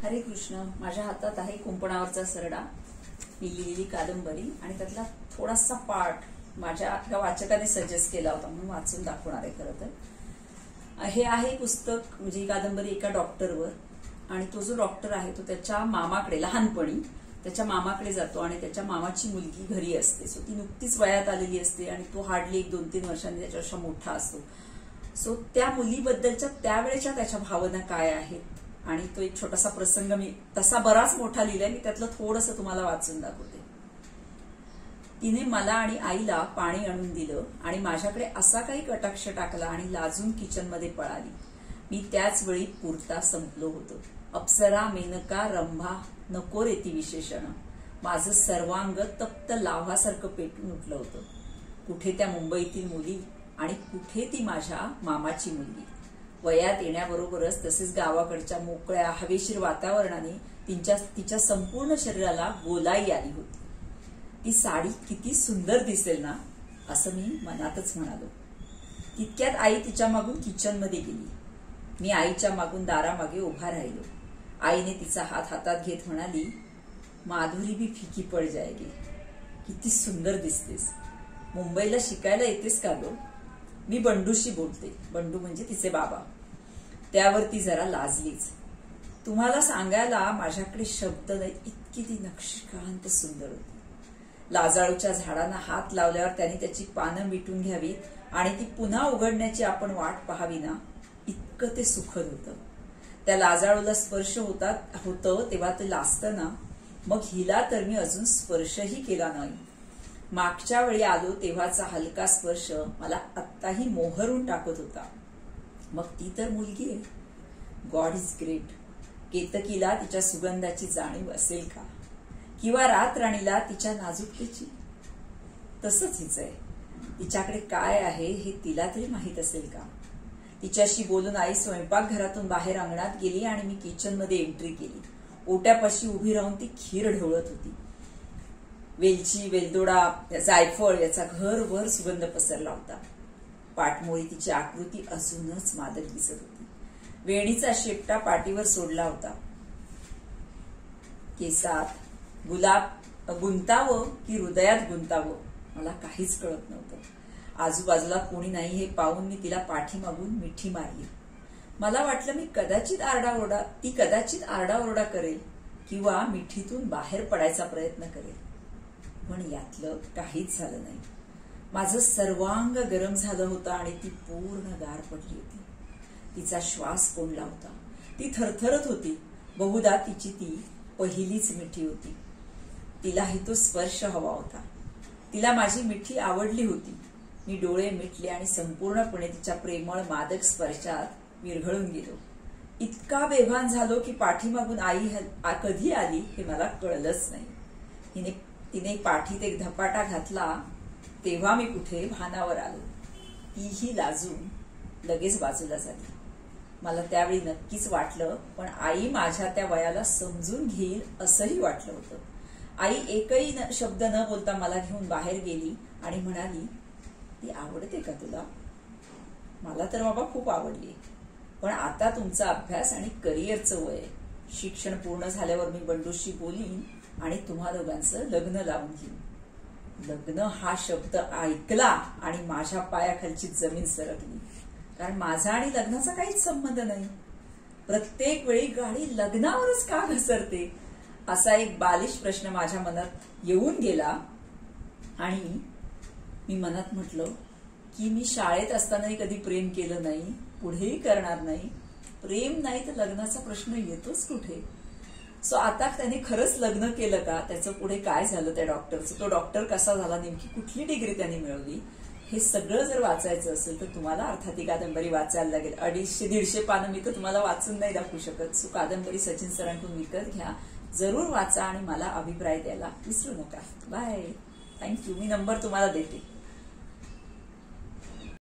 हरे कृष्ण. माझ्या हातात आहे कुंपणावरचा सरडा, ही लिहिलेली कादंबरी आणि त्यातला थोडासा पार्ट माझ्या एका वाचकाने सजेस्ट केला होता म्हणून वाचून दाखवणार आहे. खरं तर हे आहे पुस्तक, म्हणजे ही कादंबरी एका डॉक्टरवर, आणि तो जो डॉक्टर आहे तो त्याच्या मामाकडे लहानपणी त्याच्या मामाकडे जातो आणि त्याच्या मामाची मुलगी घरी असते. सो ती नुकतीच वयात आलेली असते आणि तो हार्डली 1-2-3 वर्षांनी त्याच्यापेक्षा मोठा असतो. सो त्या मुलीबद्दलच्या त्यावेळेच्या त्याच्या भावना काय आहेत आणि तो एक छोटासा प्रसंग, मी तसा बराच मोठा लिहिलाय, मी त्यातलं थोडंसं तुम्हाला वाचून दाखवते. तिने मला आणि आईला पाणी आणून दिलं आणि माझ्याकडे असा काही कटाक्ष टाकला आणि लाजून किचनमध्ये पळाली. मी त्याच वेळी पुरता संपलो होतो. अप्सरा, मेनका, रंभा, नको रे ती विशेषणं. माझं सर्वांग तप्त लाव्हासारखं पेटून उठलं होतं. कुठे त्या मुंबईतील मुली आणि कुठे ती माझ्या मामाची मुलगी. वयात येण्याबरोबरच तसेच गावाकडच्या मोकळ्या हवेशीर वातावरणाने तिच्या संपूर्ण शरीराला गोलाई आली होती. ती साडी किती सुंदर दिसेल ना, असं मी मनातच म्हणालो. तितक्यात आई तिच्या मागून किचनमध्ये गेली. मी आईच्या मागून दारामागे उभा राहिलो. आईने तिचा हात हातात घेत म्हणाली, माधुरी भी फिकी पड जाएगी. किती सुंदर दिसतेस. मुंबईला शिकायला येतेस का गं? मी बंडूशी बोलते. बंडू म्हणजे तिचे बाबा. त्यावरती जरा लाजलीच. तुम्हाला सांगायला माझ्याकडे शब्द नाही, इतकी ती नक्षकांत सुंदर होती. लाजाळूच्या झाडांना हात लावल्यावर त्याने त्याची पानं मिटून घ्यावीत आणि ती पुन्हा उघडण्याची आपण वाट पाहावी ना, इतकं ते सुखद होतं. त्या लाजाळूला स्पर्श होतं तेव्हा ते लाजतं ना, मग हिला तर मी अजून स्पर्शही केला नाही. मागच्या वेळी आलो तेव्हाचा हलका स्पर्श मला आत्ताही मोहरून टाकत होता. मग ती तर मुलगी आहे. God is great. केतकीला तिच्या सुगंधाची जाणीव असेल का, किंवा रातराणीला तिच्या नाजुकतेची? तसंच हिचं आहे. तिच्याकडे काय आहे हे तिला तरी माहीत असेल का? तिच्याशी बोलून आई स्वयंपाकघरातून बाहेर अंगणात गेली आणि मी किचनमध्ये एंट्री केली. ओट्यापाशी उभी राहून ती खीर ढवळत होती. वेलची, वेलदोडा, जायफळ याचा घरभर सुगंध पसरला होता. पाठमोळी तिची आकृती अजूनच मादक दिसत होती. वेणीचा शेपटा पाठीवर सोडला होता. केसात गुलाब गुंतावं की हृदयात गुंतावं मला काहीच कळत नव्हतं. आजूबाजूला कोणी नाही हे पाहून मी तिला पाठीमागून मिठी मारली. मला वाटलं ती कदाचित आरडाओरडा करेल किंवा मिठीतून बाहेर पडायचा प्रयत्न करेल, पण यातलं काहीच झालं नाही. माझं सर्वांग गरम झालं होतं आणि ती पूर्ण गार पडली होती. तिचा श्वास कोंडला होता. ती थरथरत होती. बहुधा तिची ती पहिलीच मिठी होती. तिलाही तो स्पर्श हवा होता. तिला माझी मिठी आवडली होती. मी डोळे मिटले आणि संपूर्णपणे तिच्या प्रेमळ मादक स्पर्शात विरघळून गेलो. इतका बेभान झालो की पाठीमागून आई कधी आली हे मला कळलंच नाही. तिने पाठीत एक धपाटा घातला तेव्हा मी कुठे भानावर आलो. तीही लाजून लगेच बाजूला झाली. मला त्यावेळी नक्कीच वाटलं, पण आई माझ्या त्या वयाला समजून घेईल असंही वाटलं होतं. आई एकही शब्द न बोलता मला घेऊन बाहेर गेली आणि म्हणाली, ती आवडते का तुला? मला तर बाबा खूप आवडली, पण आता तुमचा अभ्यास आणि करिअरचं वय आहे. शिक्षण पूर्ण झाल्यावर मी बंडूशी बोलीन आणि तुम्हा दोघांचं लग्न लावून घेईन. लग्न हा शब्द ऐकला आणि माझ्या पायाखालची जमीन सरकली. कारण माझा आणि लग्नाचा काहीच संबंध नाही. प्रत्येक वेळी गाडी लग्नावरच का घसरते, असा एक बालिश प्रश्न माझ्या मनात येऊन गेला आणि मी मनात म्हटलं की मी शाळेत असतानाही कधी प्रेम केलं नाही, पुढेही करणार नाही. प्रेम नाही तर लग्नाचा प्रश्न येतोच कुठे? सो आता त्याने खरंच लग्न केलं का? त्याचं पुढे काय झालं त्या डॉक्टरचं? तो डॉक्टर कसा झाला? नेमकी कुठली डिग्री त्यांनी मिळवली? हे सगळं जर वाचायचं असेल तर तुम्हाला अर्थात ही कादंबरी वाचायला लागेल. 250-150 पानं मी तर तुम्हाला वाचून नाही दाखवू शकत. सो कादंबरी सचिन सरांकडून विकत घ्या, जरूर वाचा आणि मला अभिप्राय द्यायला विसरू नका. बाय. थँक्यू. मी नंबर तुम्हाला देते.